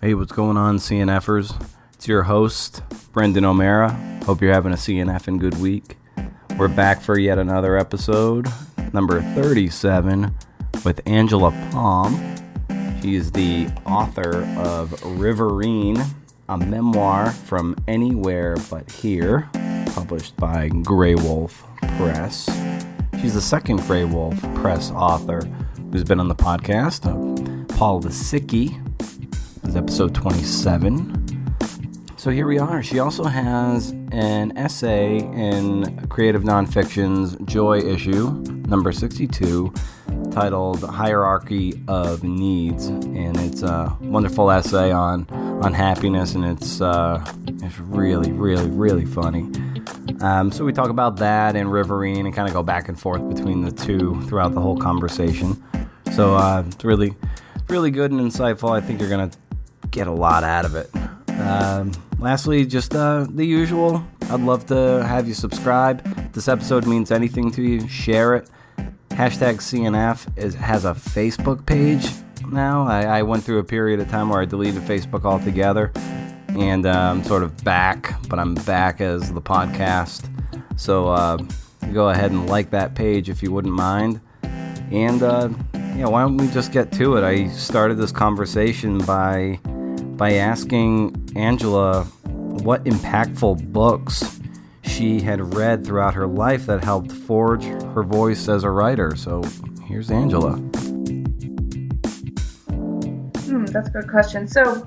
Hey, what's going on, CNFers? It's your host, Brendan O'Mara. Hope you're having a CNF and good week. We're back for yet another episode, number 37, with Angela Palm. She is the author of Riverine, a memoir from anywhere but here, published by Graywolf Press. She's the second Graywolf Press author who's been on the podcast. Paul Lisicki is episode 27. So here we are. She also has an essay in Creative Nonfiction's Joy issue, number 62, titled Hierarchy of Needs. And it's a wonderful essay on happiness, and it's really, really, really funny. So we talk about that and Riverine and kind of go back and forth between the two throughout the whole conversation. So it's really, really good and insightful. I think you're going to get a lot out of it. Lastly, just the usual. I'd love to have you subscribe. If this episode means anything to you, share it. Hashtag CNF has a Facebook page now. I went through a period of time where I deleted Facebook altogether. And I'm sort of back, but I'm back as the podcast. So go ahead and like that page if you wouldn't mind. And why don't we just get to it? I started this conversation by asking Angela what impactful books she had read throughout her life that helped forge her voice as a writer. So here's Angela. That's a good question. So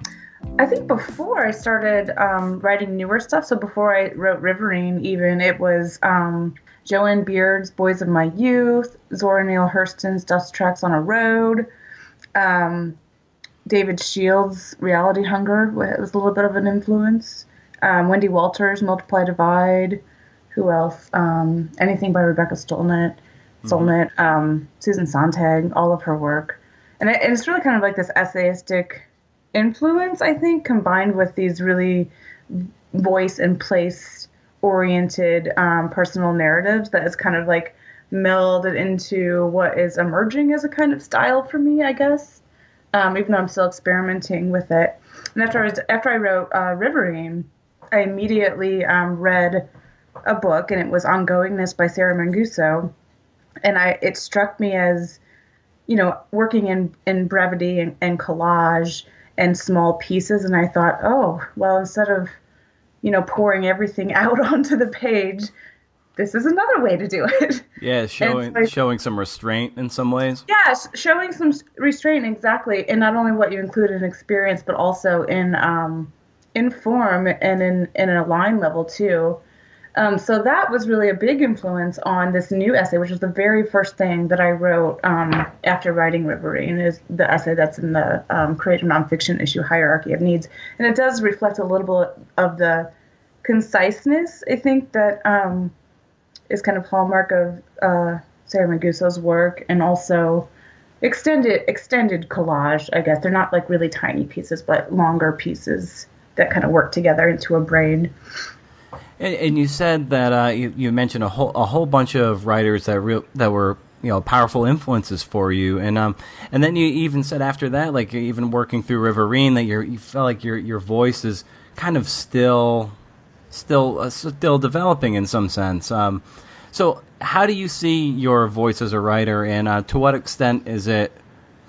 I think before I started writing newer stuff, so before I wrote Riverine even, it was Joanne Beard's Boys of My Youth, Zora Neale Hurston's Dust Tracks on a Road, David Shields' Reality Hunger was a little bit of an influence, Wendy Walters' Multiply Divide, who else? Anything by Rebecca Solnit, Susan Sontag, all of her work. And it's really kind of like this essayistic influence, I think, combined with these really voice and place oriented personal narratives that is kind of like melded into what is emerging as a kind of style for me, I guess, even though I'm still experimenting with it. And after I wrote Riverine, I immediately read a book, and it was Ongoingness by Sarah Manguso, and it struck me as, working in brevity and collage and small pieces, and I thought, oh, well, instead of, pouring everything out onto the page, this is another way to do it. Yeah, showing some restraint in some ways. Yes, showing some restraint, exactly, and not only what you include in experience, but also in form and in a line level too. So that was really a big influence on this new essay, which was the very first thing that I wrote after writing Riverine, is the essay that's in the Creative Nonfiction issue, Hierarchy of Needs. And it does reflect a little bit of the conciseness, I think, that is kind of hallmark of Sarah Manguso's work, and also extended collage, I guess. They're not like really tiny pieces, but longer pieces that kind of work together into a brain. And you said that you mentioned a whole bunch of writers that were powerful influences for you, and then you even said after that, like even working through Riverine, that you felt like your voice is kind of still developing in some sense. So how do you see your voice as a writer, and to what extent is it?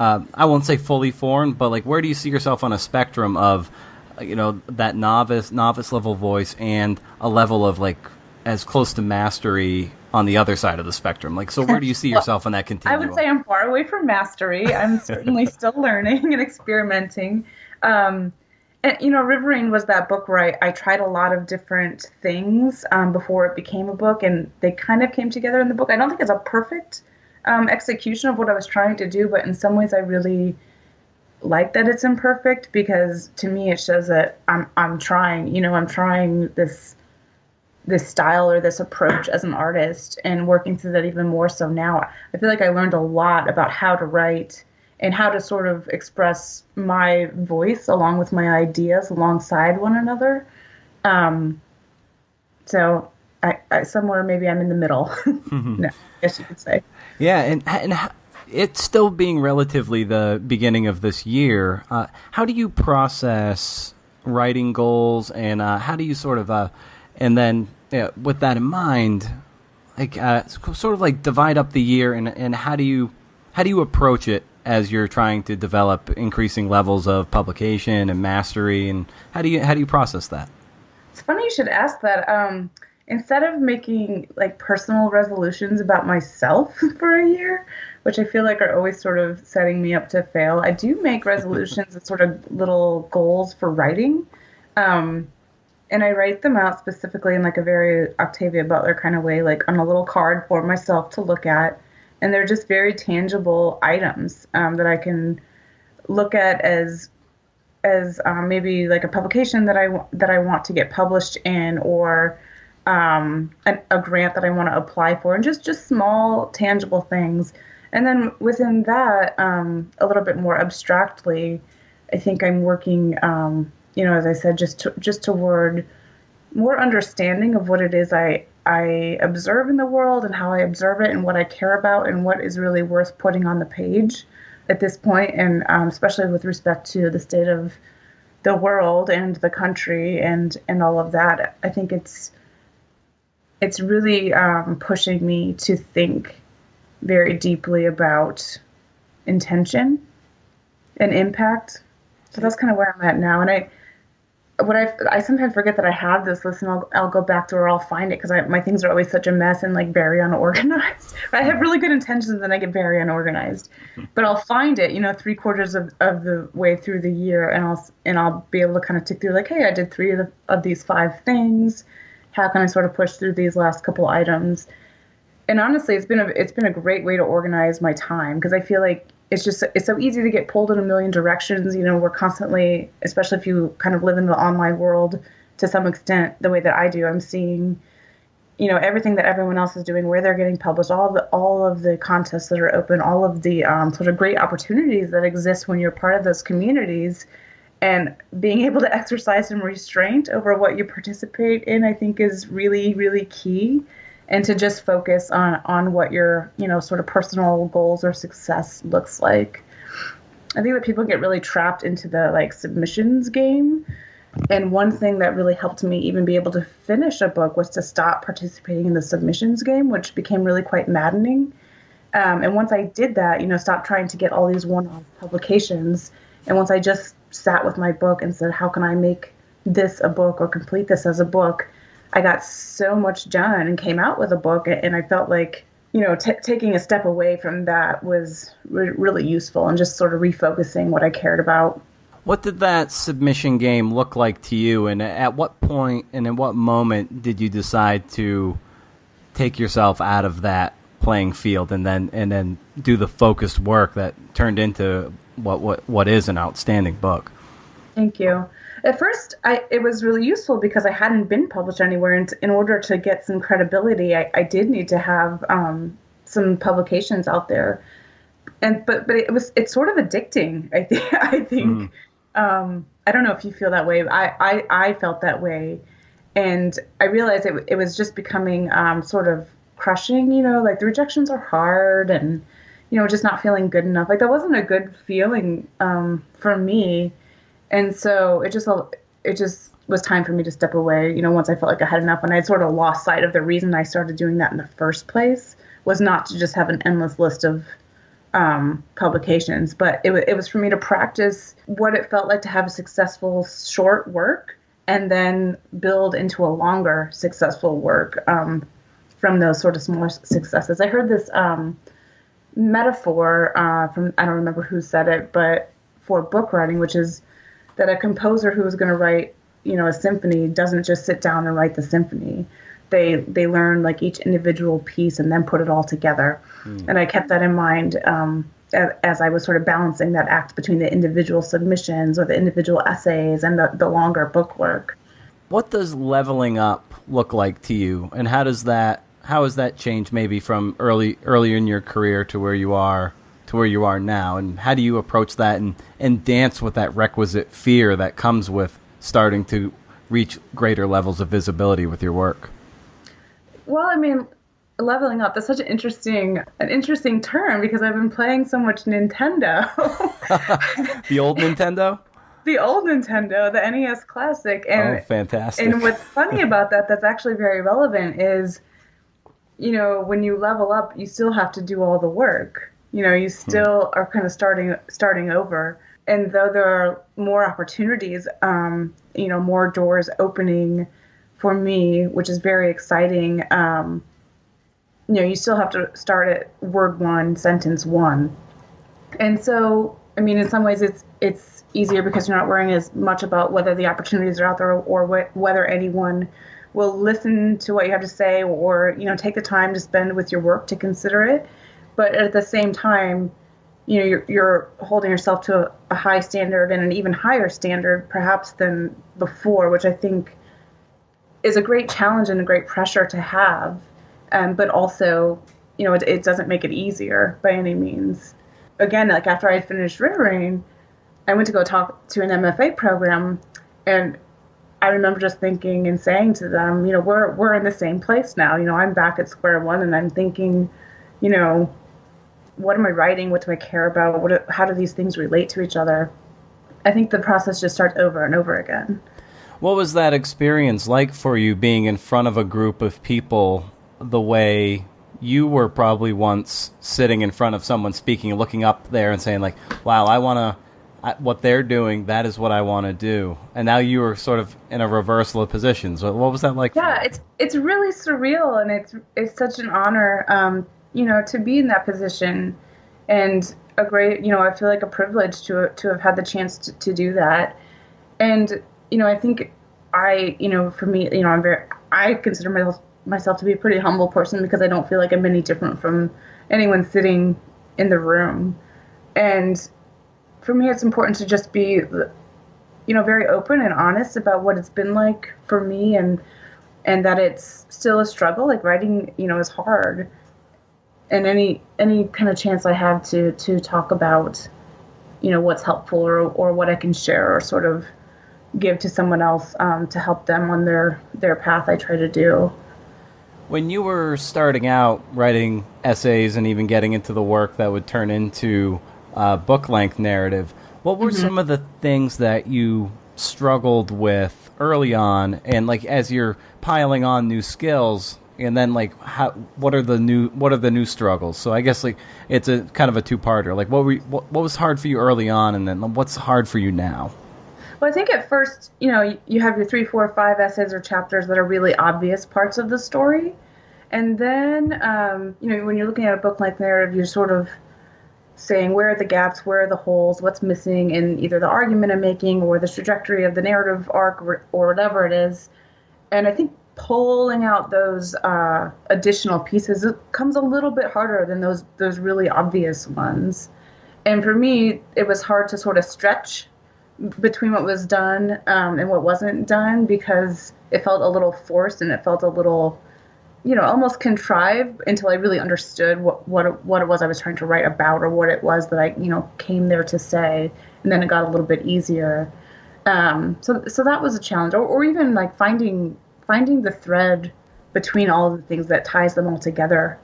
I won't say fully formed, but like where do you see yourself on a spectrum of that novice level voice and a level of like as close to mastery on the other side of the spectrum? Like, so where do you see yourself in that continuum? I would say I'm far away from mastery. I'm certainly still learning and experimenting. And, Riverine was that book where I tried a lot of different things before it became a book, and they kind of came together in the book. I don't think it's a perfect execution of what I was trying to do, but in some ways I really like that it's imperfect, because to me it shows that I'm trying this style or this approach as an artist, and working through that even more so now. I feel like I learned a lot about how to write and how to sort of express my voice along with my ideas alongside one another. So I somewhere maybe I'm in the middle. No, I guess you could say. Yeah, and it still being relatively the beginning of this year, how do you process writing goals, and how do you sort of, and then with that in mind, like sort of like divide up the year, and how do you approach it as you're trying to develop increasing levels of publication and mastery, and how do you process that? It's funny you should ask that. Instead of making like personal resolutions about myself for a year, which I feel like are always sort of setting me up to fail, I do make resolutions as sort of little goals for writing. And I write them out specifically in like a very Octavia Butler kind of way, like on a little card for myself to look at. And they're just very tangible items that I can look at as maybe like a publication that I want to get published in, or a grant that I want to apply for, and just small tangible things. And then within that, a little bit more abstractly, I think I'm working, as I said, just toward more understanding of what it is I observe in the world, and how I observe it, and what I care about, and what is really worth putting on the page at this point, and especially with respect to the state of the world and the country and all of that. I think it's really pushing me to think very deeply about intention and impact. So that's kind of where I'm at now. And I sometimes forget that I have this list, and I'll go back to, or I'll find it, because my things are always such a mess and like very unorganized. I have really good intentions, and I get very unorganized. But I'll find it, 3/4 of the way through the year, and I'll be able to kind of tick through like, hey, I did 3 of these 5 things. How can I sort of push through these last couple items? And honestly, it's been a great way to organize my time, because I feel like it's so easy to get pulled in a million directions. We're constantly, especially if you kind of live in the online world to some extent, the way that I do, I'm seeing, everything that everyone else is doing, where they're getting published, all of the contests that are open, all of the sort of great opportunities that exist when you're part of those communities. And being able to exercise some restraint over what you participate in, I think, is really, really key. And to just focus on what your, sort of personal goals or success looks like. I think that people get really trapped into the like submissions game. And one thing that really helped me even be able to finish a book was to stop participating in the submissions game, which became really quite maddening. And once I did that, stopped trying to get all these one-off publications. And once I just sat with my book and said, how can I make this a book or complete this as a book, I got so much done and came out with a book. And I felt like, taking a step away from that was really useful, and just sort of refocusing what I cared about. What did that submission game look like to you? And at what point and in what moment did you decide to take yourself out of that playing field and then do the focused work that turned into what is an outstanding book? Thank you. At first, it was really useful because I hadn't been published anywhere, and in order to get some credibility, I did need to have some publications out there. But it's sort of addicting. I think. I don't know if you feel that way. I felt that way, and I realized it was just becoming sort of crushing. Like the rejections are hard, and just not feeling good enough. Like that wasn't a good feeling for me. And so it just was time for me to step away, once I felt like I had enough. And I sort of lost sight of the reason I started doing that in the first place was not to just have an endless list of publications, but it was for me to practice what it felt like to have a successful short work and then build into a longer successful work from those sort of smaller successes. I heard this metaphor from, I don't remember who said it, but for book writing, which is that a composer who is going to write, a symphony doesn't just sit down and write the symphony. They learn like each individual piece and then put it all together. And I kept that in mind as I was sort of balancing that act between the individual submissions or the individual essays and the longer book work. What does leveling up look like to you, and how has that changed maybe from earlier in your career to where you are now, and how do you approach that and dance with that requisite fear that comes with starting to reach greater levels of visibility with your work? Well, I mean, leveling up. That's such an interesting term because I've been playing so much Nintendo. The old Nintendo? The old Nintendo, the NES Classic. Oh, fantastic. And what's funny about that's actually very relevant is, when you level up, you still have to do all the work. You still are kind of starting over. And though there are more opportunities, more doors opening for me, which is very exciting, you still have to start at word one, sentence one. And so, in some ways it's easier because you're not worrying as much about whether the opportunities are out there or whether anyone will listen to what you have to say or, take the time to spend with your work to consider it. But at the same time, you're holding yourself to a high standard and an even higher standard perhaps than before, which I think is a great challenge and a great pressure to have. But also, it doesn't make it easier by any means. Again, like after I finished Riverine, I went to go talk to an MFA program, and I remember just thinking and saying to them, we're in the same place now. I'm back at square one, and I'm thinking, what am I writing? What do I care about? How do these things relate to each other? I think the process just starts over and over again. What was that experience like for you, being in front of a group of people the way you were probably once sitting in front of someone speaking and looking up there and saying, like, wow, what they're doing, that is what I want to do. And now you were sort of in a reversal of positions. What was that like? Yeah, it's really surreal, and it's such an honor, to be in that position, and a great, I feel like a privilege to have had the chance to do that. And, I think for me, I consider myself to be a pretty humble person because I don't feel like I'm any different from anyone sitting in the room. And for me, it's important to just be, very open and honest about what it's been like for me, and that it's still a struggle. Like writing, is hard. And any kind of chance I have to talk about, what's helpful or what I can share or sort of give to someone else to help them on their path, I try to do. When you were starting out writing essays and even getting into the work that would turn into book-length narrative, what were some of the things that you struggled with early on, and like as you're piling on new skills, and then like what are the new struggles? So I guess like it's a kind of a two-parter. Like what was hard for you early on, and then what's hard for you now? Well, I think at first, you have your 3, 4, 5 essays or chapters that are really obvious parts of the story. And then, when you're looking at a book-length narrative, you're sort of saying, where are the gaps, where are the holes, what's missing in either the argument I'm making or the trajectory of the narrative arc or whatever it is. And I think pulling out those additional pieces, it comes a little bit harder than those really obvious ones. And for me, it was hard to sort of stretch between what was done and what wasn't done, because it felt a little forced and it felt a little, almost contrived until I really understood what it was I was trying to write about, or what it was that I, came there to say. And then it got a little bit easier. So that was a challenge, or even like finding the thread between all of the things that ties them all together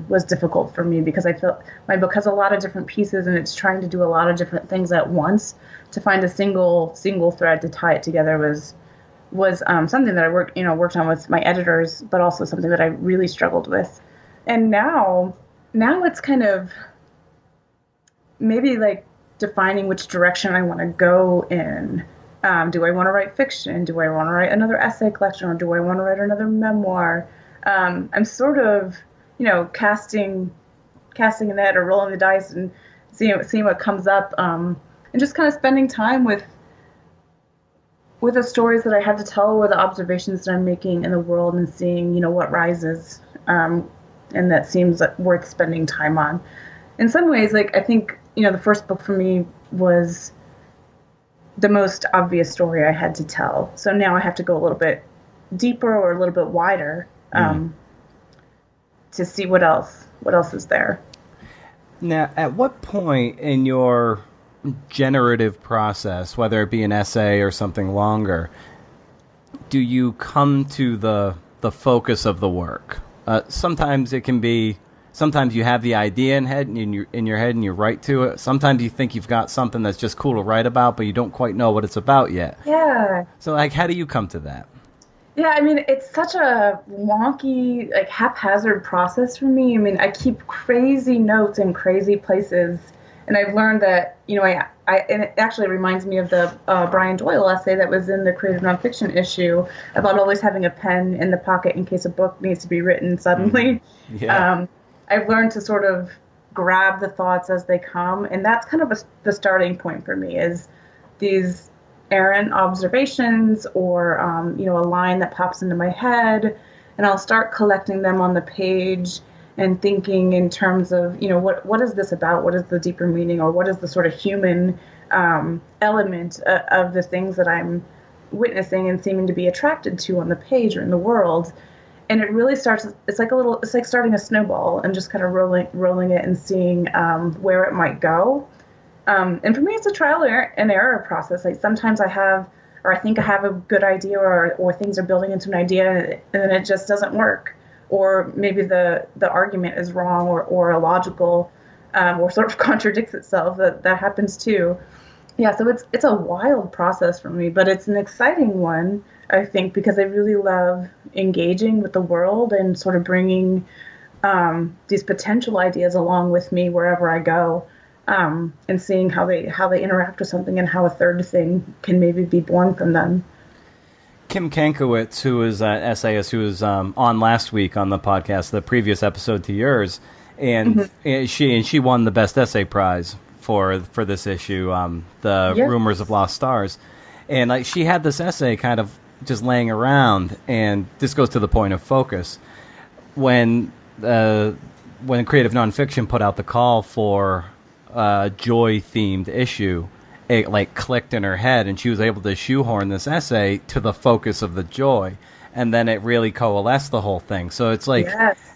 was difficult for me, because I feel my book has a lot of different pieces and it's trying to do a lot of different things at once. To find a single thread to tie it together was something that I worked on with my editors, but also something that I really struggled with. And now it's kind of maybe like defining which direction I want to go in. Do I want to write fiction? Do I want to write another essay collection? Or do I want to write another memoir? I'm sort of, casting a net or rolling the dice and seeing what comes up, and just kind of spending time with the stories that I have to tell, or the observations that I'm making in the world, and seeing, what rises, and that seems worth spending time on. In some ways, like, I think, the first book for me was the most obvious story I had to tell. So now I have to go a little bit deeper or a little bit wider to see what else is there. Now, at what point in your generative process, whether it be an essay or something longer, do you come to the focus of the work? Sometimes it can be. Sometimes you have the idea in your head and you write to it. Sometimes you think you've got something that's just cool to write about, but you don't quite know what it's about yet. Yeah. So, like, how do you come to that? Yeah, I mean, it's such a wonky, like, haphazard process for me. I mean, I keep crazy notes in crazy places, and I've learned that, and it actually reminds me of the Brian Doyle essay that was in the creative nonfiction issue about always having a pen in the pocket in case a book needs to be written suddenly. Yeah. I've learned to sort of grab the thoughts as they come, and that's kind of the starting point for me is these errant observations or, a line that pops into my head, and I'll start collecting them on the page and thinking in terms of, what is this about? What is the deeper meaning, or what is the sort of human element of the things that I'm witnessing and seeming to be attracted to on the page or in the world. And it really starts, it's like starting a snowball and just kind of rolling it and seeing where it might go. And for me, it's a trial and error process. Like sometimes I think I have a good idea or things are building into an idea and then it just doesn't work. Or maybe the argument is wrong or illogical or sort of contradicts itself. That happens too. Yeah, so it's a wild process for me, but it's an exciting one, I think, because I really love engaging with the world and sort of bringing these potential ideas along with me wherever I go, and seeing how they interact with something and how a third thing can maybe be born from them. Kim Kankowitz, who is an essayist who was on last week on the podcast, the previous episode to yours, and she won the Best Essay Prize for this issue, the Rumors of Lost Stars. And like she had this essay kind of just laying around, and this goes to the point of focus. When Creative Nonfiction put out the call for a joy-themed issue, it like clicked in her head, and she was able to shoehorn this essay to the focus of the joy, and then it really coalesced the whole thing. So it's like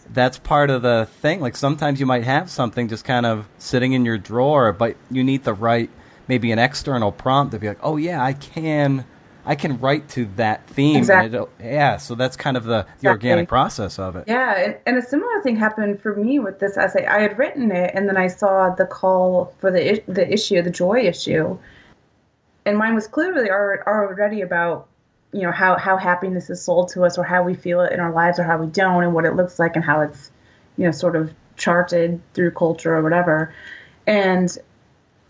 that's part of the thing. Like sometimes you might have something just kind of sitting in your drawer, but you need the right, maybe an external prompt to be like, oh yeah, I can write to that theme. Exactly. And so that's kind of the organic process of it. Yeah, and a similar thing happened for me with this essay. I had written it, and then I saw the call for the issue, the joy issue, and mine was clearly already about, how happiness is sold to us, or how we feel it in our lives, or how we don't, and what it looks like, and how it's, sort of charted through culture or whatever. And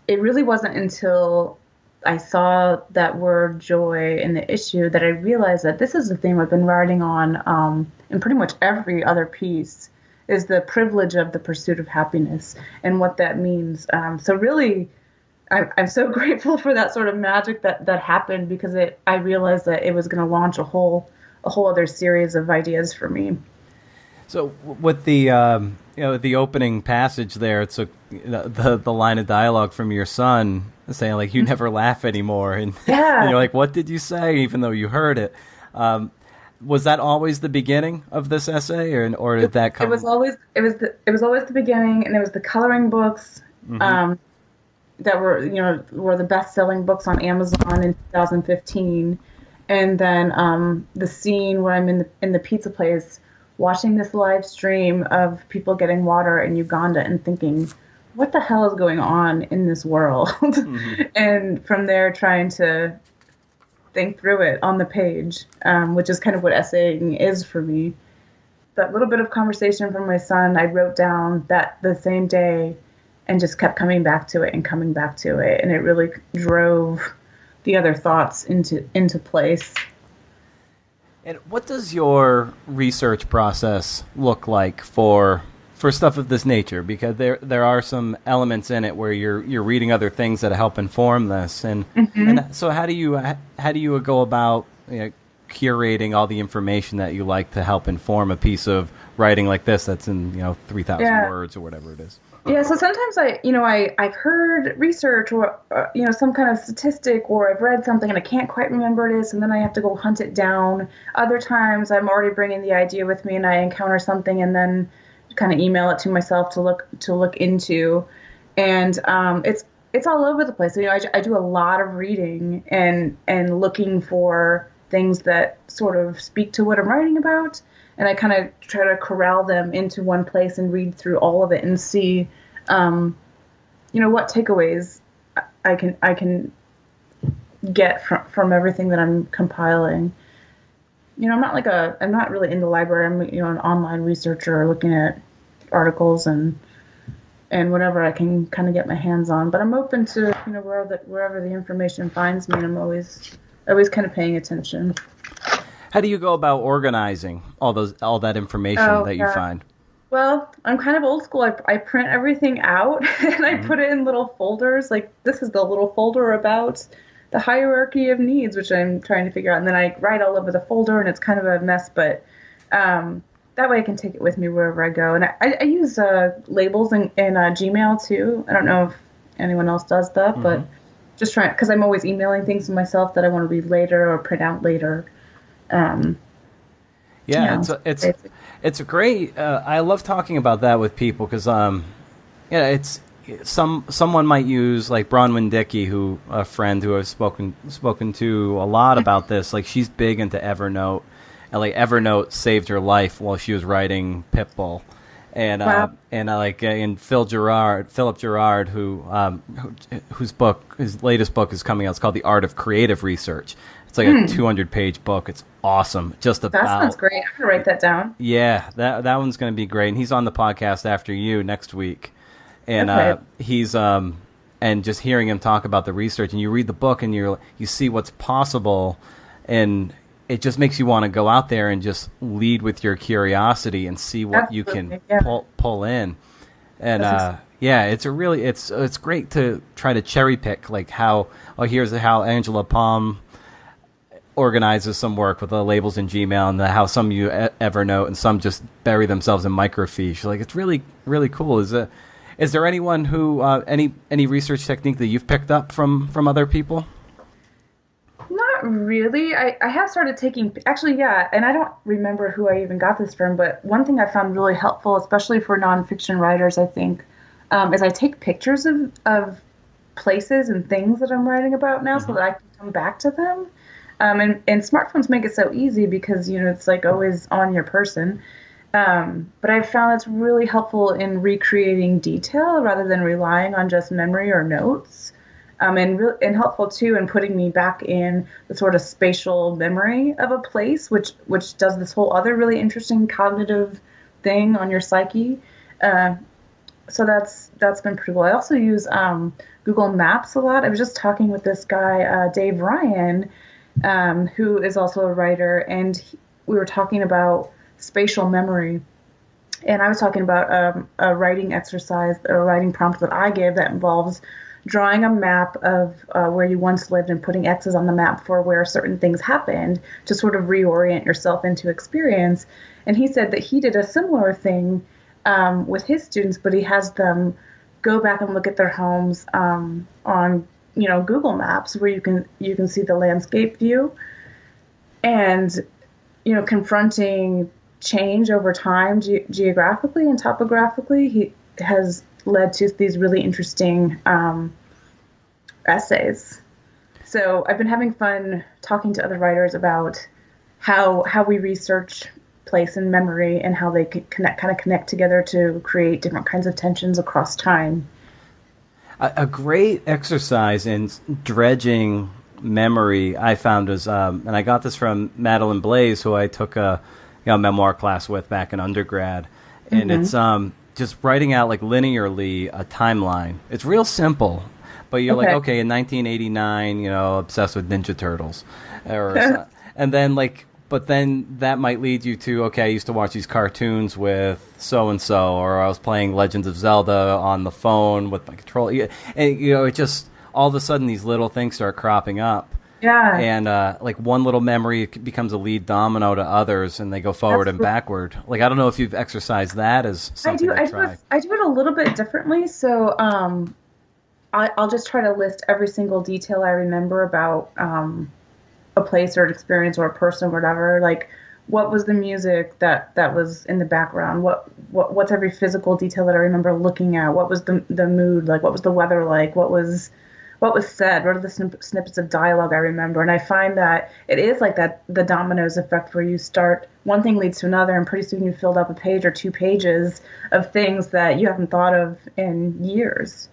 it really wasn't until I saw that word joy in the issue that I realized that this is the theme I've been writing on in pretty much every other piece, is the privilege of the pursuit of happiness and what that means. So really, I'm so grateful for that sort of magic that happened, because I realized that it was going to launch a whole other series of ideas for me. So with the the opening passage there, it's the line of dialogue from your son saying like, "You never laugh anymore," and you're like, "What did you say?" Even though you heard it, was that always the beginning of this essay, or did that come? It was always the beginning, and it was the coloring books that were the best-selling books on Amazon in 2015, and then the scene where I'm in the pizza place, watching this live stream of people getting water in Uganda and thinking, what the hell is going on in this world? And from there trying to think through it on the page, which is kind of what essaying is for me. That little bit of conversation from my son, I wrote down that the same day and just kept coming back to it. And it really drove the other thoughts into place. And what does your research process look like for stuff of this nature? Because there are some elements in it where you're reading other things that help inform this, and so how do you go about curating all the information that you like to help inform a piece of writing like this that's in 3,000 words or whatever it is? Yeah, so sometimes I've heard research or some kind of statistic, or I've read something and I can't quite remember it is, and then I have to go hunt it down. Other times I'm already bringing the idea with me and I encounter something and then kind of email it to myself to look into, and it's all over the place. I do a lot of reading and looking for things that sort of speak to what I'm writing about, and I kind of try to corral them into one place and read through all of it and see, what takeaways I can get from everything that I'm compiling. I'm not really in the library. I'm, an online researcher looking at articles and whatever I can kind of get my hands on. But I'm open to, wherever the information finds me, and I'm always kind of paying attention. How do you go about organizing all that information that you find? Well, I'm kind of old school. I print everything out and I put it in little folders. Like, this is the little folder about the hierarchy of needs, which I'm trying to figure out. And then I write all over the folder, and it's kind of a mess, but that way I can take it with me wherever I go. And I use labels in Gmail too. I don't know if anyone else does that, but just trying, because I'm always emailing things to myself that I want to read later or print out later. It's great. I love talking about that with people because it's someone might use like Bronwyn Dickey, who a friend who I've spoken to a lot about this. Like, she's big into Evernote, and like Evernote saved her life while she was writing Pitbull. And and Philip Gerard, his latest book is coming out. It's called The Art of Creative Research. It's like a 200-page book. It's awesome. That sounds great. I'm gonna write that down. Yeah, that one's gonna be great. And he's on the podcast after you next week. And he's and just hearing him talk about the research, and you read the book and you see what's possible, and it just makes you want to go out there and just lead with your curiosity and see what you can pull in. And it's great to try to cherry pick, like here's how Angela Palm organizes some work with the labels in Gmail, and how some you Evernote, and some just bury themselves in microfiche. Like, it's really, really cool. Is there anyone who any research technique that you've picked up from other people? Not really. I have started taking, actually, yeah, and I don't remember who I even got this from, but one thing I found really helpful, especially for nonfiction writers, I think, is I take pictures of places and things that I'm writing about now, so that I can come back to them. And smartphones make it so easy because, it's like always on your person. But I've found it's really helpful in recreating detail rather than relying on just memory or notes. And helpful too in putting me back in the sort of spatial memory of a place, which does this whole other really interesting cognitive thing on your psyche. So that's been pretty cool. I also use Google Maps a lot. I was just talking with this guy, Dave Ryan, who is also a writer, and we were talking about spatial memory. And I was talking about a writing exercise, or a writing prompt that I give that involves drawing a map of where you once lived and putting X's on the map for where certain things happened to sort of reorient yourself into experience. And he said that he did a similar thing with his students, but he has them go back and look at their homes on Google Maps, where you can see the landscape view, and confronting change over time geographically and topographically. He has led to these really interesting essays. So I've been having fun talking to other writers about how we research place and memory, and how they can connect together to create different kinds of tensions across time. A great exercise in dredging memory I found is, and I got this from Madeline Blaze, who I took a memoir class with back in undergrad, and it's just writing out like linearly a timeline. It's real simple, but you're like, okay, in 1989, obsessed with Ninja Turtles, and then but then that might lead you to, okay, I used to watch these cartoons with so-and-so, or I was playing Legends of Zelda on the phone with my controller. And, it just, all of a sudden, these little things start cropping up. Yeah. And, one little memory becomes a lead domino to others, and they go forward and backward. I don't know if you've exercised that as something to try. I do it a little bit differently. So I'll just try to list every single detail I remember about a place or an experience or a person or whatever. Like, what was the music that was in the background? What's every physical detail that I remember looking at? What was the mood like? What was the weather like? What was what was said, what are the snippets of dialogue I remember. And I find that it is like that, the dominoes effect, where you start, one thing leads to another, and pretty soon you filled up a page or 2 pages of things that you haven't thought of in years.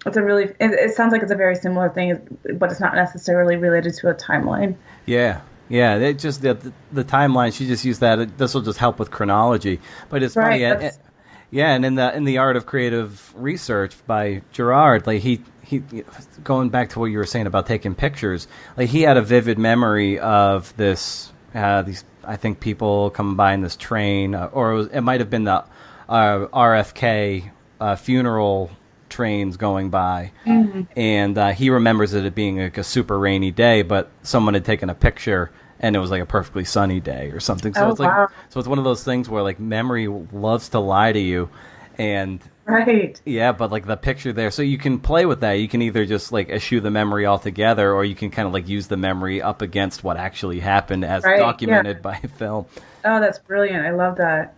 It sounds like it's a very similar thing, but it's not necessarily related to a timeline. Yeah. Yeah, it just the timeline. She just used that. This will just help with chronology. But it's funny. Yeah, and in the art of creative research by Gerard, like he going back to what you were saying about taking pictures, like he had a vivid memory of these I think people coming by in this train, or it might have been the RFK funeral trains going by, and he remembers it being like a super rainy day, but someone had taken a picture and it was like a perfectly sunny day or something. So it's like, wow. So it's one of those things where like memory loves to lie to you, and right, yeah, but like the picture there, so you can play with that. You can either just like eschew the memory altogether, or you can kind of like use the memory up against what actually happened as documented by film. Oh, that's brilliant! I love that.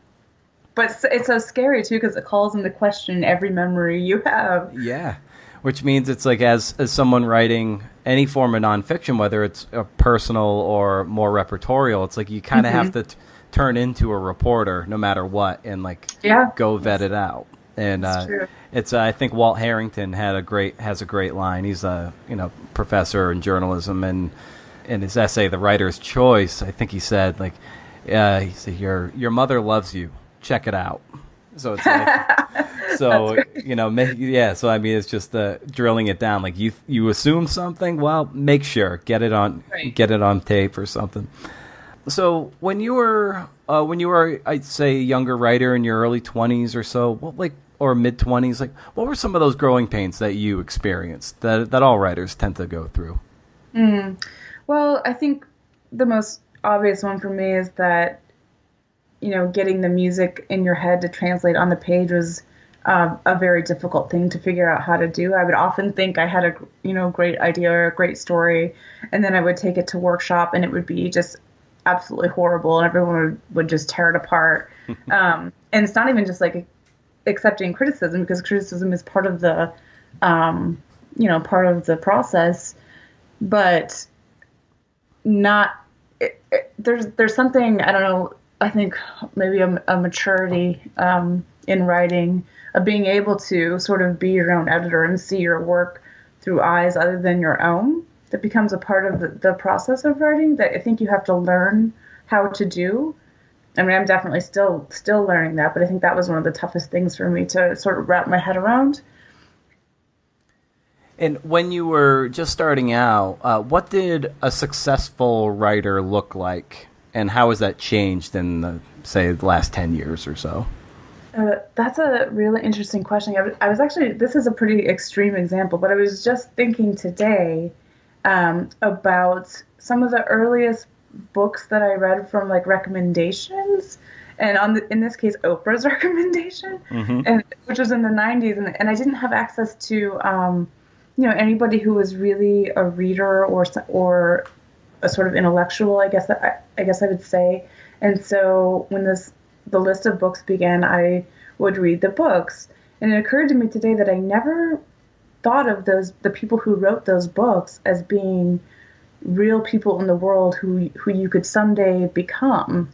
But it's so scary too, because it calls into question every memory you have. Yeah, which means it's like as someone writing any form of nonfiction, whether it's a personal or more repertorial, it's like you kind of have to turn into a reporter no matter what, and like go vet it out. And it's I think Walt Harrington has a great line. He's a professor in journalism, and in his essay "The Writer's Choice," I think he said like he said your mother loves you. Check it out. So it's like, so so I mean, it's just drilling it down. Like you assume something, well, make sure get it on tape or something. So when you were I'd say a younger writer in your early 20s or so, or mid 20s, like what were some of those growing pains that you experienced that all writers tend to go through? Well, I think the most obvious one for me is that getting the music in your head to translate on the page was a very difficult thing to figure out how to do. I would often think I had a great idea or a great story, and then I would take it to workshop and it would be just absolutely horrible, and everyone would just tear it apart. And it's not even just like accepting criticism, because criticism is part of the part of the process, but not. There's something, I don't know. I think maybe a maturity in writing, of being able to sort of be your own editor and see your work through eyes other than your own, that becomes a part of the process of writing that I think you have to learn how to do. I mean, I'm definitely still learning that, but I think that was one of the toughest things for me to sort of wrap my head around. And when you were just starting out, what did a successful writer look like? And how has that changed in the last 10 years or so? That's a really interesting question. I was actually, this is a pretty extreme example, but I was just thinking today about some of the earliest books that I read from like recommendations, and in this case, Oprah's recommendation, and which was in the 90s, and I didn't have access to anybody who was really a reader or a sort of intellectual, I guess I would say. And so when the list of books began, I would read the books. And it occurred to me today that I never thought of the people who wrote those books as being real people in the world who you could someday become.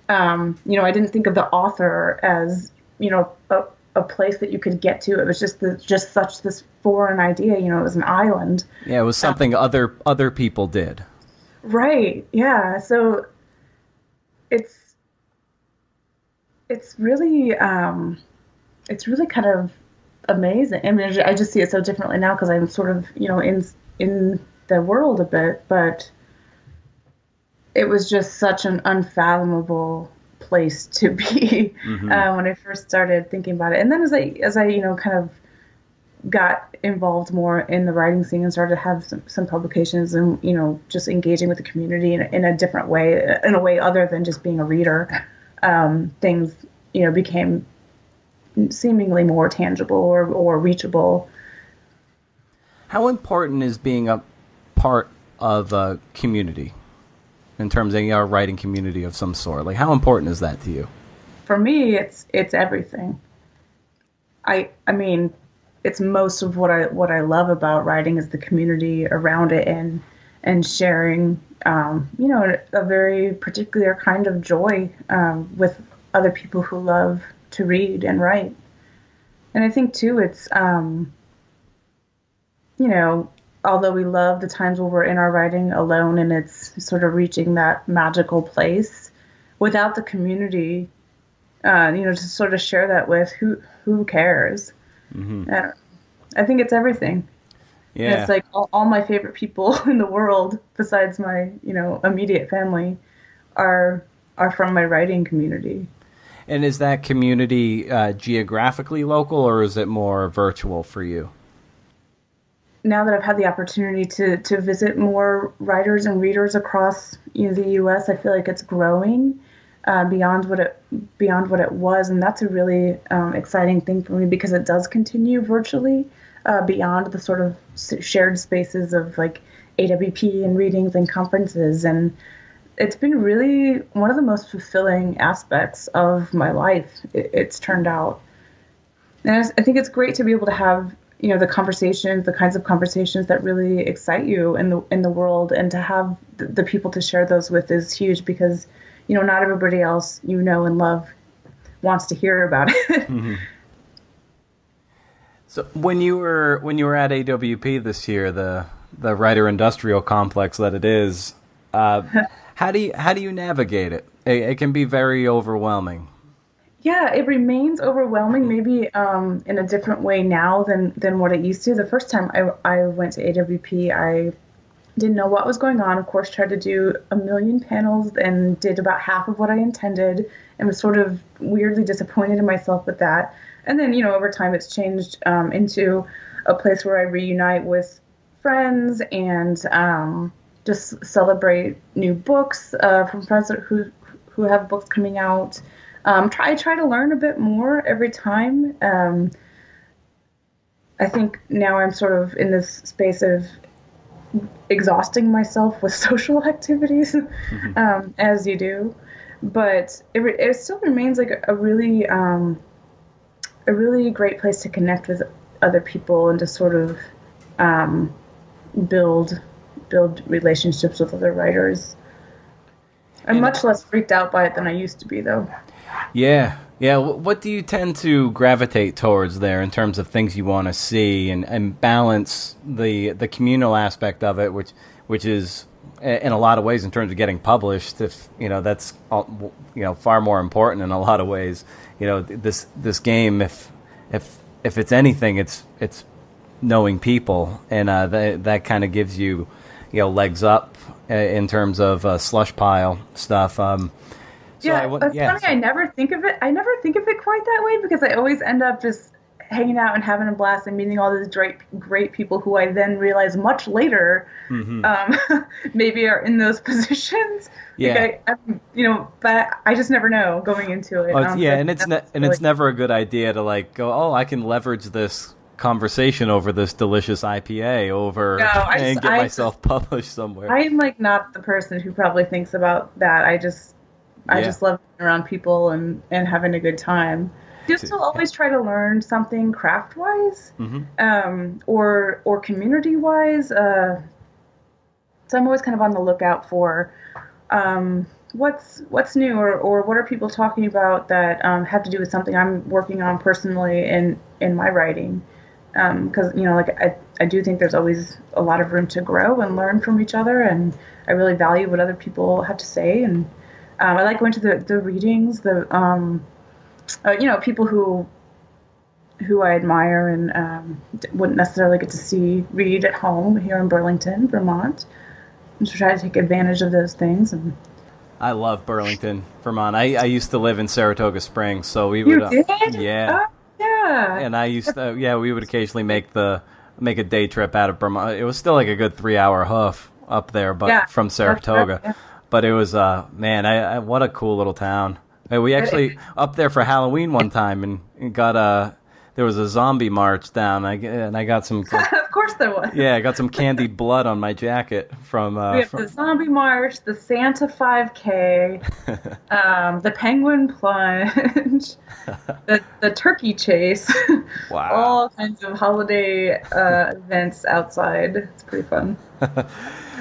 I didn't think of the author as, a place that you could get to. It was just such this foreign idea, it was an island. Yeah, it was something other people did. Right. Yeah. So it's really kind of amazing. I mean, I just see it so differently now because I'm sort of, in the world a bit, but it was just such an unfathomable place to be when I first started thinking about it. And then as I kind of got involved more in the writing scene and started to have some publications and, just engaging with the community in a different way, in a way other than just being a reader, things, became seemingly more tangible or reachable. How important is being a part of a community in terms of a writing community of some sort? Like, how important is that to you? For me, it's everything. I mean, it's most of what I love about writing is the community around it, and sharing, a very particular kind of joy with other people who love to read and write. And I think too, it's although we love the times where we're in our writing alone and it's sort of reaching that magical place, without the community, to sort of share that with, who cares? Mm-hmm. I think it's everything. Yeah. And it's like all my favorite people in the world, besides my, immediate family, are from my writing community. And is that community geographically local, or is it more virtual for you? Now that I've had the opportunity to visit more writers and readers across the U.S., I feel like it's growing beyond what it was, and that's a really exciting thing for me, because it does continue virtually beyond the sort of shared spaces of like AWP and readings and conferences, and it's been really one of the most fulfilling aspects of my life. It's turned out, and I think it's great to be able to have the kinds of conversations that really excite you in the world, and to have the people to share those with is huge, because not everybody else and love wants to hear about it. Mm-hmm. So when you were at AWP this year, the writer industrial complex that it is, how do you navigate it? It can be very overwhelming. Yeah, it remains overwhelming, maybe in a different way now than what it used to. The first time I went to AWP, I didn't know what was going on. Of course, tried to do a million panels and did about half of what I intended, and was sort of weirdly disappointed in myself with that. And then, over time, it's changed into a place where I reunite with friends and just celebrate new books from friends who have books coming out. I try to learn a bit more every time. I think now I'm sort of in this space of exhausting myself with social activities, mm-hmm. As you do. But it still remains like a really great place to connect with other people and to sort of build relationships with other writers. I'm much less freaked out by it than I used to be, though. Yeah. What do you tend to gravitate towards there in terms of things you want to see, and balance the communal aspect of it, which is in a lot of ways in terms of getting published, if that's far more important in a lot of ways. This game, if it's anything, it's knowing people, and that kind of gives you legs up in terms of slush pile stuff. Funny. I never think of it quite that way, because I always end up just hanging out and having a blast and meeting all these great people who I then realize much later, mm-hmm. Maybe are in those positions. Yeah. But I just never know going into it. It's never a good idea to go, I can leverage this conversation over this delicious IPA and get myself published somewhere. I'm not the person who probably thinks about that. I just love being around people and having a good time. I still always try to learn something craft-wise, mm-hmm. Or community-wise. So I'm always kind of on the lookout for what's new, or what are people talking about that have to do with something I'm working on personally in my writing. Because I do think there's always a lot of room to grow and learn from each other, and I really value what other people have to say, and I like going to the readings, people who I admire and wouldn't necessarily get to read at home here in Burlington, Vermont, and to try to take advantage of those things. And I love Burlington, Vermont. I used to live in Saratoga Springs, so we would. You did? Yeah. Yeah. And I used to. Yeah, we would occasionally make a day trip out of Vermont. It was still like a good 3-hour hoof up there, but from Saratoga. Right, yeah. But it was, man, what a cool little town. We actually up there for Halloween one time and got there was a zombie march down. I got some. Of course there was. Yeah, I got some candied blood on my jacket from. We have the Zombie March, the Santa 5K, the Penguin Plunge, the Turkey Chase. Wow. All kinds of holiday events outside. It's pretty fun.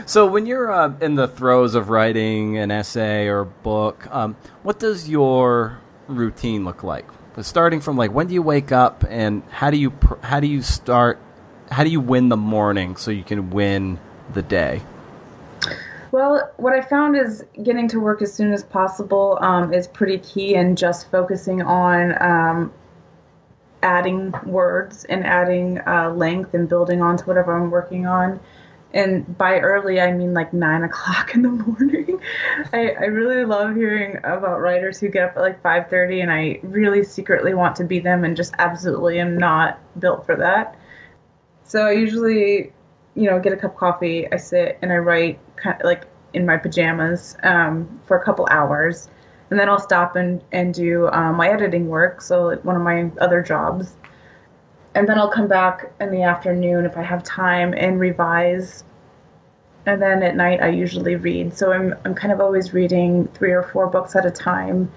So when you're in the throes of writing an essay or a book, what does your routine look like? Starting from like, when do you wake up, and how do you win the morning so you can win the day? Well, what I found is getting to work as soon as possible is pretty key, and just focusing on adding words and adding length and building onto whatever I'm working on. And by early, I mean like 9 o'clock in the morning. I really love hearing about writers who get up at like 5:30, and I really secretly want to be them, and just absolutely am not built for that. So I usually, get a cup of coffee, I sit and I write kind of like in my pajamas for a couple hours. And then I'll stop and do my editing work, so like one of my other jobs. And then I'll come back in the afternoon if I have time and revise. And then at night I usually read. So I'm kind of always reading 3 or 4 books at a time.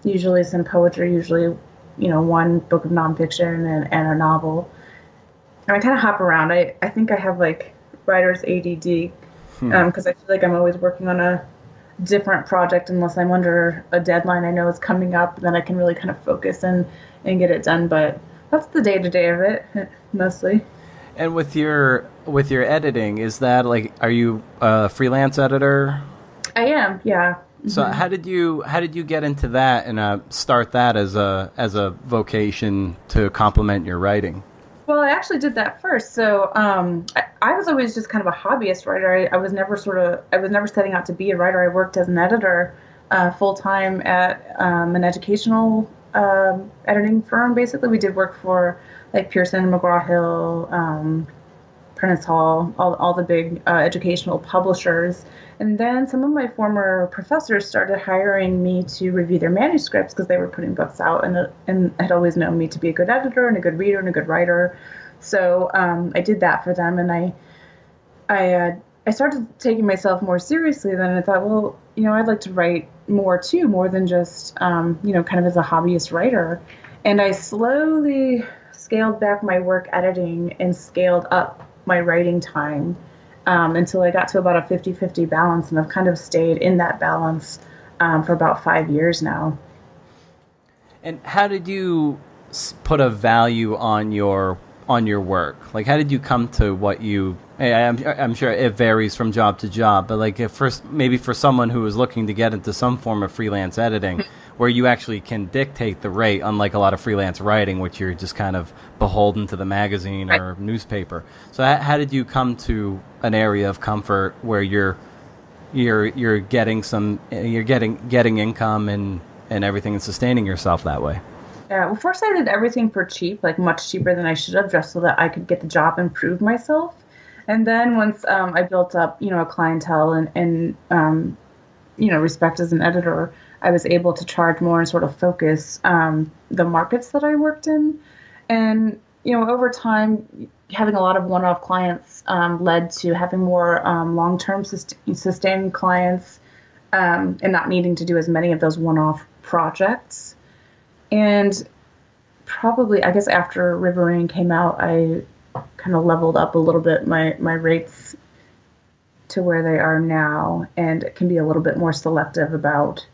Usually some poetry, usually, one book of nonfiction and a novel. And I kind of hop around. I think I have like writer's ADD because I feel like I'm always working on a different project unless I'm under a deadline I know is coming up. And then I can really kind of focus and get it done. But that's the day-to-day of it, mostly. And with your editing, is that like, are you a freelance editor? I am, yeah. So how did you get into that and start that as a vocation to complement your writing? Well, I actually did that first. So I was always just kind of a hobbyist writer. I was never setting out to be a writer. I worked as an editor full time at an educational editing firm. Basically, we did work for like Pearson, McGraw-Hill, Prentice Hall, all the big educational publishers. And then some of my former professors started hiring me to review their manuscripts because they were putting books out, and had always known me to be a good editor and a good reader and a good writer. So I did that for them, and I started taking myself more seriously. Then I thought, well, I'd like to write more too, more than just kind of as a hobbyist writer. And I slowly scaled back my work editing and scaled up my writing time until I got to about a 50-50 balance, and I've kind of stayed in that balance for about 5 years now. And how did you put a value on your work? Like, how did you come to what you? I'm sure it varies from job to job, but like, maybe for someone who is looking to get into some form of freelance editing, where you actually can dictate the rate, unlike a lot of freelance writing, which you're just kind of beholden to the magazine or newspaper. So how did you come to an area of comfort where you're getting getting income and everything, and sustaining yourself that way? Yeah, well, first I did everything for cheap, like much cheaper than I should have, just so that I could get the job and prove myself. And then once I built up, a clientele and respect as an editor, I was able to charge more and sort of focus the markets that I worked in. And, over time, having a lot of one-off clients led to having more long-term sustaining clients and not needing to do as many of those one-off projects. And probably, I guess after Riverine came out, I kind of leveled up a little bit my rates to where they are now, and can be a little bit more selective about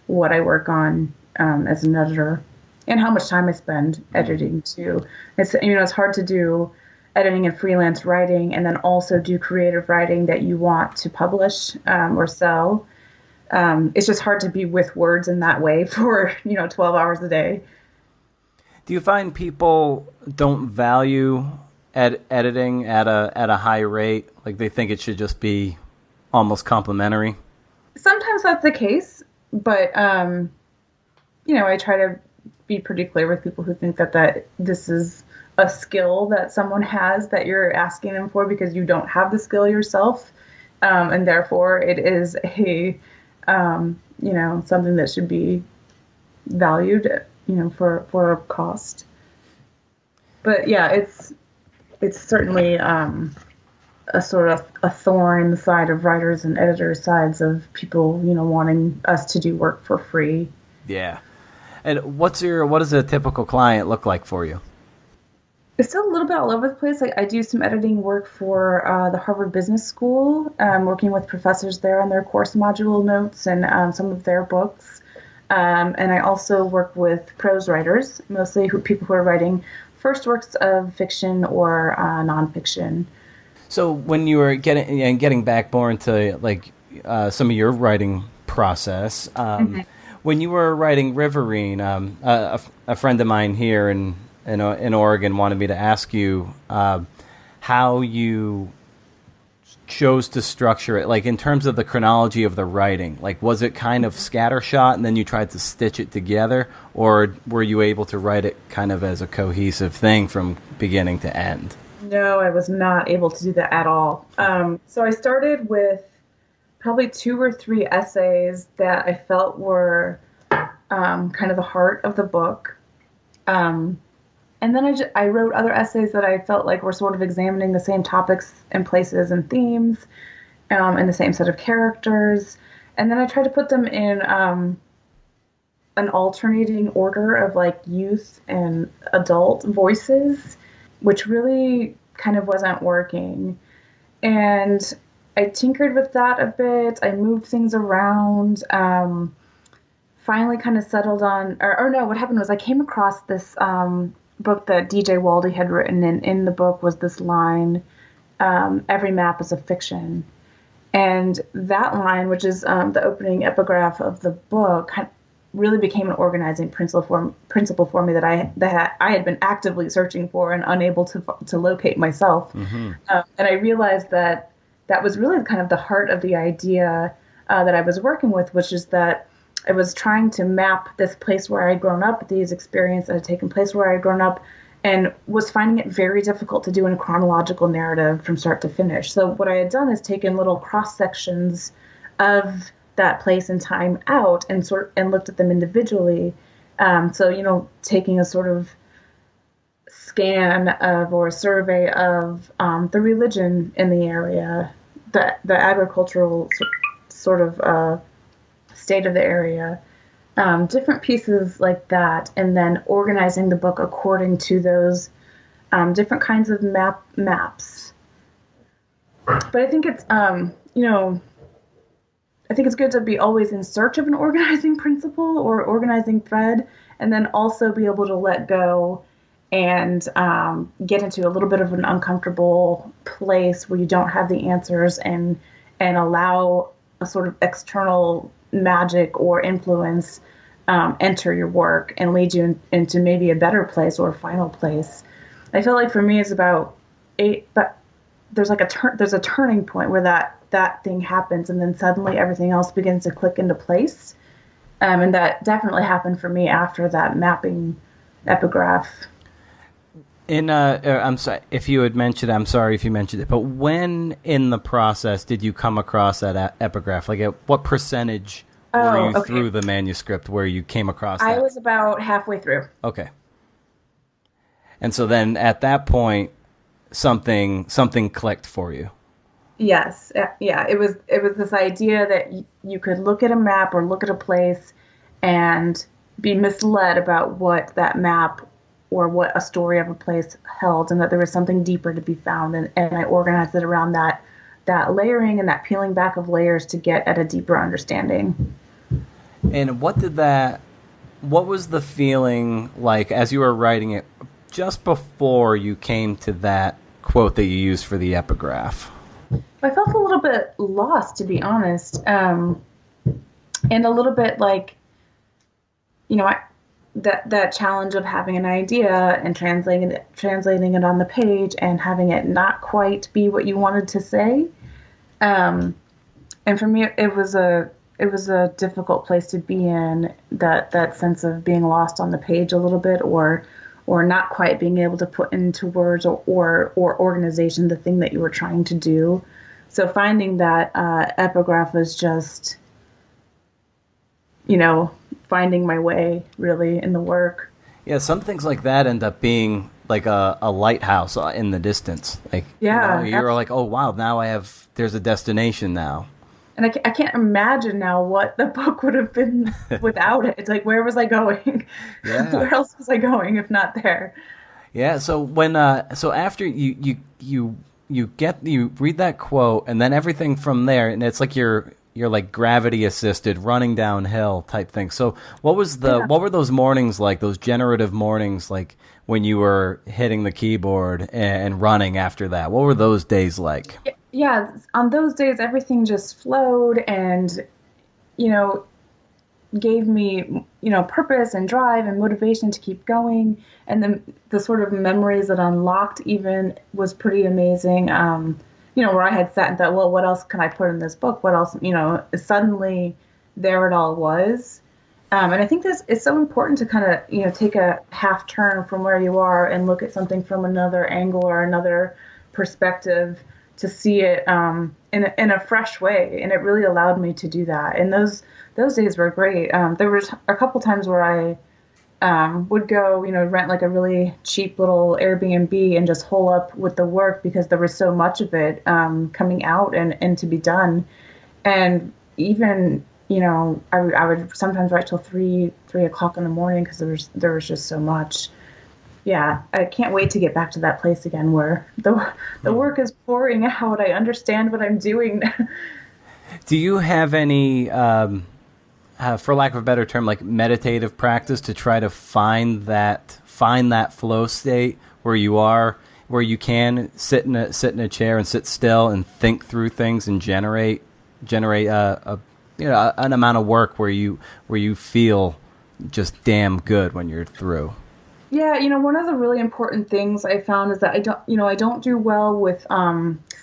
what I work on as an editor and how much time I spend editing too. It's hard to do editing and freelance writing and then also do creative writing that you want to publish or sell. It's just hard to be with words in that way for 12 hours a day. Do you find people don't value editing at a high rate? Like, they think it should just be almost complimentary? Sometimes that's the case, but I try to be pretty clear with people who think that this is a skill that someone has that you're asking them for because you don't have the skill yourself, and therefore it is a something that should be valued, for a cost. But yeah, it's certainly a sort of a thorn in the side of writers and editors' sides of people, wanting us to do work for free. Yeah. And what does a typical client look like for you? It's still a little bit all over the place. I do some editing work for the Harvard Business School, working with professors there on their course module notes and some of their books. And I also work with prose writers, mostly people who are writing first works of fiction or nonfiction. So when you were getting back more into some of your writing process, when you were writing Riverine, a friend of mine here in Oregon wanted me to ask you how you chose to structure it, like in terms of the chronology of the writing. Like, was it kind of scattershot and then you tried to stitch it together, or were you able to write it kind of as a cohesive thing from beginning to end? No, I was not able to do that at all. So I started with probably 2 or 3 essays that I felt were kind of the heart of the book. And then I wrote other essays that I felt like were sort of examining the same topics and places and themes, and the same set of characters. And then I tried to put them in an alternating order of like youth and adult voices, which really kind of wasn't working. And I tinkered with that a bit. I moved things around. Finally kind of settled on, or no, what happened was I came across this book that DJ Waldy had written, and in the book was this line, every map is a fiction. And that line, which is the opening epigraph of the book, really became an organizing principle for me that I had been actively searching for and unable to locate myself. Mm-hmm. And I realized that was really kind of the heart of the idea that I was working with, which is that I was trying to map this place where I had grown up, these experiences that had taken place where I had grown up, and was finding it very difficult to do in a chronological narrative from start to finish. So what I had done is taken little cross sections of that place and time out and looked at them individually. So, taking a sort of scan of or a survey of the religion in the area, the agricultural sort of state of the area, different pieces like that, and then organizing the book according to those different kinds of maps. But I think it's I think it's good to be always in search of an organizing principle or organizing thread, and then also be able to let go and get into a little bit of an uncomfortable place where you don't have the answers, and allow a sort of external magic or influence enter your work and lead you into maybe a better place or a final place. I feel like for me it's about 8, but there's a turning point where that thing happens, and then suddenly everything else begins to click into place. And that definitely happened for me after that mapping epigraph. I'm sorry if you had mentioned. I'm sorry if you mentioned it. But when in the process did you come across that epigraph? Like, at what percentage were you through the manuscript where you came across that? I was about halfway through. Okay. And so then at that point, something clicked for you. Yes. Yeah. It was this idea that you could look at a map or look at a place and be misled about what that map or what a story of a place held, and that there was something deeper to be found. And I organized it around that layering and that peeling back of layers to get at a deeper understanding. And what was the feeling like as you were writing it just before you came to that quote that you used for the epigraph? I felt a little bit lost, to be honest. And a little bit like, that challenge of having an idea and translating it on the page and having it not quite be what you wanted to say. And for me, it was a difficult place to be in, that sense of being lost on the page a little bit, or not quite being able to put into words or organization the thing that you were trying to do. So finding that epigraph was just, finding my way really in the work. Yeah, some things like that end up being like a lighthouse in the distance. Like, Yeah, you're like, oh wow, now there's a destination now. and I can't imagine now what the book would have been without it. It's like, where was I going? Yeah. Where else was I going if not there? Yeah. So so after you read that quote, and then everything from there, and it's like you're like gravity assisted running downhill type thing. So what were those mornings like, those generative mornings, like when you were hitting the keyboard and running after that? What were those days like? Yeah, on those days everything just flowed and gave me purpose and drive and motivation to keep going, and the sort of memories that unlocked even was pretty amazing. Where I had sat and thought, well, what else can I put in this book? What else? Suddenly there it all was. And I think this is so important to kind of take a half turn from where you are and look at something from another angle or another perspective to see it in a fresh way. And it really allowed me to do that. And those days were great. There was a couple times where I would go, rent like a really cheap little Airbnb and just hole up with the work because there was so much of it coming out and to be done. And even, I would sometimes write till 3 o'clock in the morning because there was just so much. Yeah, I can't wait to get back to that place again where the work is pouring out. I understand what I'm doing. Do you have any, for lack of a better term, like meditative practice to try to find that flow state where you can sit in a chair and sit still and think through things and generate an amount of work where you feel just damn good when you're through? Yeah, one of the really important things I found is that I don't do well with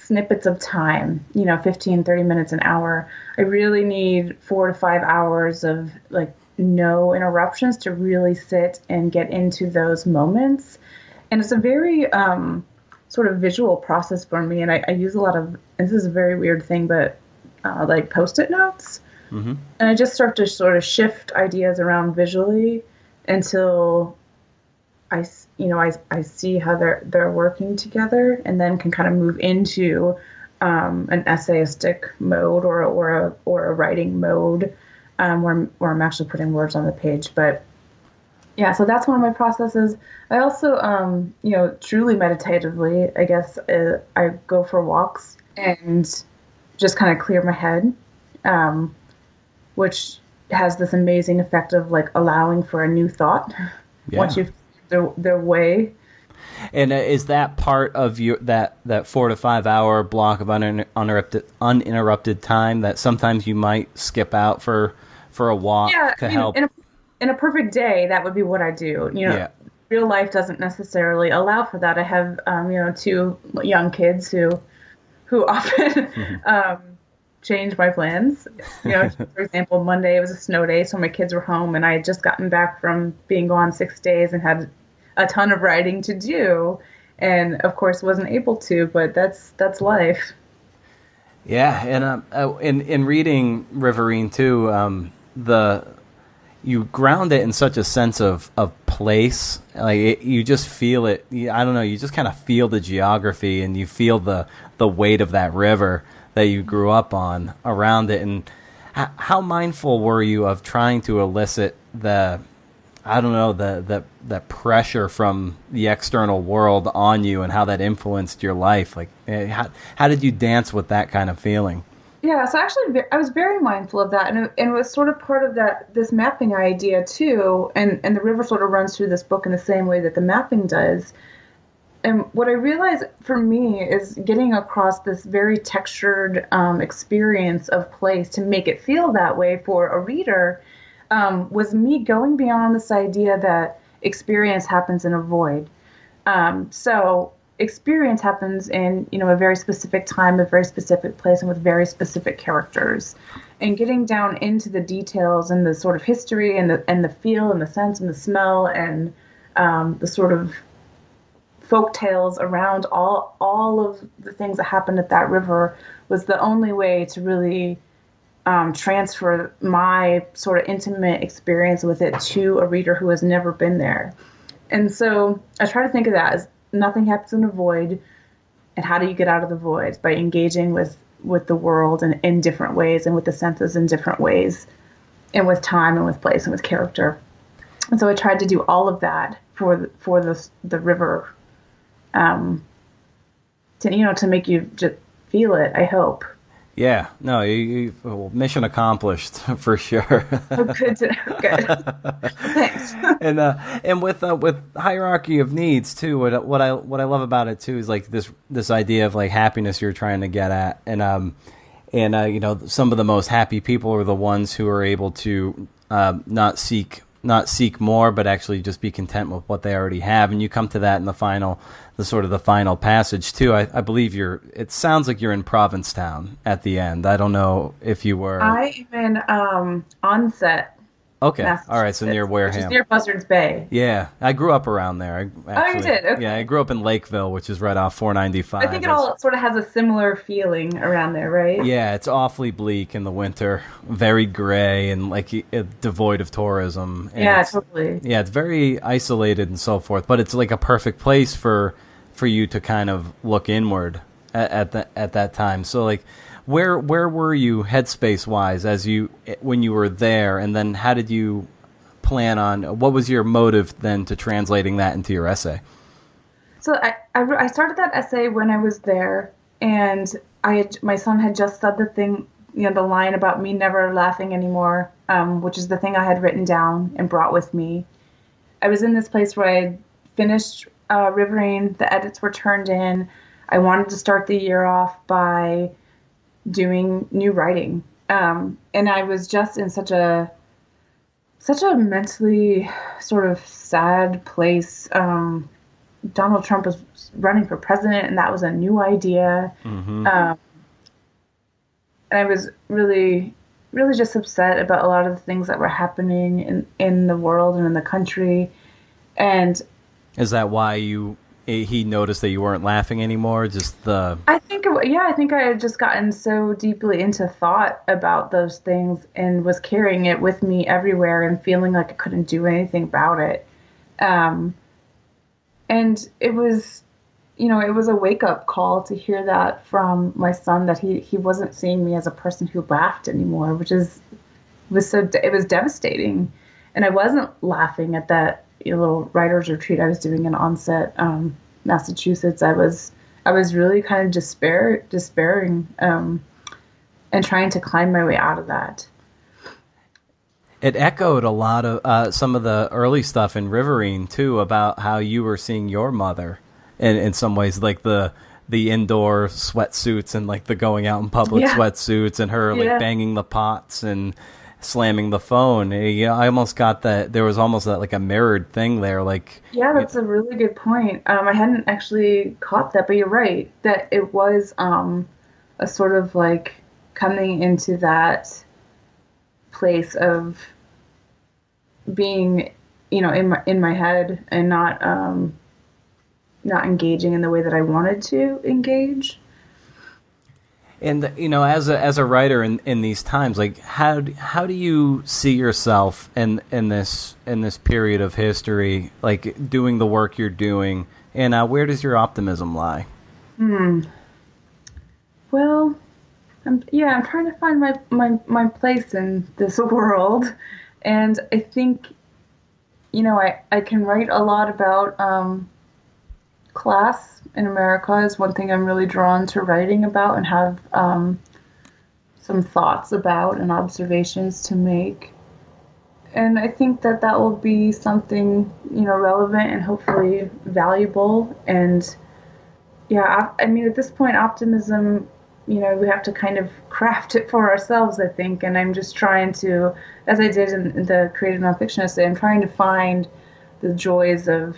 snippets of time, 15, 30 minutes, an hour. I really need 4 to 5 hours of like no interruptions to really sit and get into those moments. And it's a very sort of visual process for me. And I use a lot of, and this is a very weird thing, but like Post-it notes. Mm-hmm. And I just start to sort of shift ideas around visually until I see how they're working together, and then can kind of move into an essayistic mode or a writing mode where I'm actually putting words on the page. But yeah, so that's one of my processes. I also, truly meditatively, I guess, I go for walks and just kind of clear my head, which has this amazing effect of like allowing for a new thought. Yeah. Once you've their way. And is that part of your that 4 to 5 hour block of uninterrupted time that sometimes you might skip out for a walk to help? In a perfect day, that would be what I do. Real life doesn't necessarily allow for that. I have 2 young kids who often change my plans. For example, Monday it was a snow day, so my kids were home, and I had just gotten back from being gone 6 days and had a ton of writing to do, and of course wasn't able to. But that's life. Yeah, and in reading Riverine too, you ground it in such a sense of place. Like you just feel it. I don't know. You just kind of feel the geography, and you feel the weight of that river that you grew up on around it. And how mindful were you of trying to elicit the pressure from the external world on you, and how that influenced your life? Like, how did you dance with that kind of feeling? Yeah, so actually, I was very mindful of that, and it was sort of part of this mapping idea too. And the river sort of runs through this book in the same way that the mapping does. And what I realized for me is getting across this very textured experience of place to make it feel that way for a reader was me going beyond this idea that experience happens in a void. So experience happens in, a very specific time, a very specific place, and with very specific characters. And getting down into the details and the sort of history and the feel and the sense and the smell and the sort of folk tales around all of the things that happened at that river was the only way to really transfer my sort of intimate experience with it to a reader who has never been there. And so I try to think of that as nothing happens in a void, and how do you get out of the void? By engaging with the world and in different ways, and with the senses in different ways, and with time and with place and with character. And so I tried to do all of that for the river, to make you just feel it, I hope. Yeah, no, well, mission accomplished for sure. Oh, good. Good. Thanks. And with hierarchy of needs too, what I love about it too is like this idea of like happiness you're trying to get at, and some of the most happy people are the ones who are able to not seek more, but actually just be content with what they already have. And you come to that in the final passage too. I believe it sounds like you're in Provincetown at the end. I don't know if you were. I am in Onset. Okay. All right. So near Wareham. Which is near Buzzards Bay. Yeah. I grew up around there. You did? Okay. Yeah. I grew up in Lakeville, which is right off 495. I think it all sort of has a similar feeling around there, right? Yeah. It's awfully bleak in the winter, very gray, and like devoid of tourism. And yeah, totally. Yeah. It's very isolated and so forth, but it's like a perfect place for you to kind of look inward at that time. So like, Where were you headspace wise when you were there, and then how did you plan on? What was your motive then to translating that into your essay? So I started that essay when I was there, and my son had just said the thing, the line about me never laughing anymore, which is the thing I had written down and brought with me. I was in this place where I had finished Riverine, the edits were turned in. I wanted to start the year off by doing new writing, and I was just in such a mentally sort of sad place. Donald Trump was running for president, and that was a new idea. Mm-hmm. And I was really, really just upset about a lot of the things that were happening in the world and in the country. And is that why he noticed that you weren't laughing anymore? I think I had just gotten so deeply into thought about those things and was carrying it with me everywhere and feeling like I couldn't do anything about it. And it was, it was a wake up call to hear that from my son, that he wasn't seeing me as a person who laughed anymore, it was devastating. And I wasn't laughing at that little writer's retreat I was doing in Onset, Massachusetts. I was really kind of despairing, and trying to climb my way out of that. It echoed a lot of some of the early stuff in Riverine too, about how you were seeing your mother, in some ways, like the indoor sweatsuits and like the going out in public sweatsuits, and her like banging the pots and slamming the phone. I almost got that there was almost like a mirrored thing there. Like, yeah, that's a really good point. I hadn't actually caught that, but you're right that it was a sort of like coming into that place of being, in my head and not engaging in the way that I wanted to engage. And as a writer in these times, like how do you see yourself in this period of history, like doing the work you're doing, and where does your optimism lie? Well, I'm trying to find my place in this world, and I think I can write a lot about class in America is one thing I'm really drawn to writing about and have some thoughts about and observations to make. And I think that will be something, relevant and hopefully valuable. And at this point, optimism, we have to kind of craft it for ourselves, I think. And I'm just trying to, as I did in the creative nonfiction essay, I'm trying to find the joys of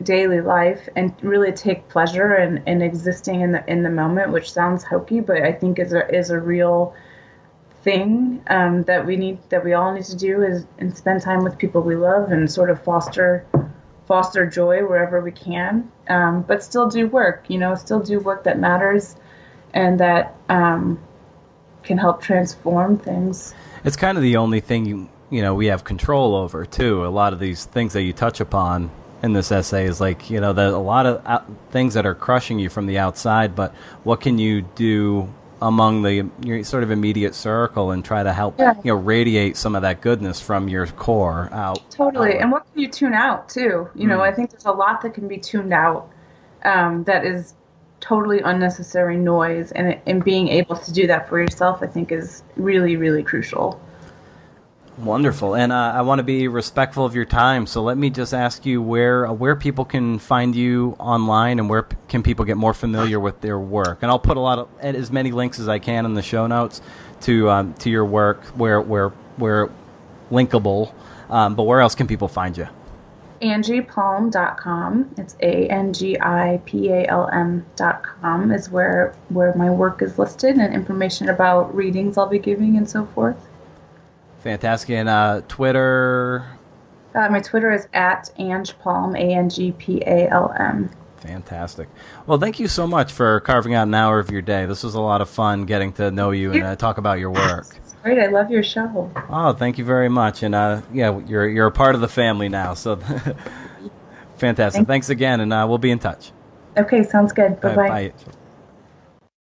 daily life and really take pleasure in existing in the moment, which sounds hokey, but I think is a real thing that we all need to do and spend time with people we love and sort of foster joy wherever we can, but still do work, still do work that matters and that can help transform things. It's kind of the only thing we have control over too. A lot of these things that you touch upon in this essay is like, there's a lot of things that are crushing you from the outside, but what can you do among your sort of immediate circle and try to help, radiate some of that goodness from your core out. Totally. And what can you tune out too? I think there's a lot that can be tuned out that is totally unnecessary noise, and being able to do that for yourself, I think, is really, really crucial. Wonderful. And I want to be respectful of your time, so let me just ask you where people can find you online, and where can people get more familiar with their work. And I'll put as many links as I can in the show notes to your work where linkable. But where else can people find you? AngiePalm.com. It's ANGIPALM.com is where my work is listed, and information about readings I'll be giving and so forth. Fantastic. And Twitter? My Twitter is @AngPalm, ANGPALM. Fantastic. Well, thank you so much for carving out an hour of your day. This was a lot of fun getting to know you and talk about your work. It's great. I love your show. Oh, thank you very much. And you're a part of the family now. So fantastic. Thanks again, and we'll be in touch. Okay, sounds good. Bye-bye. Bye.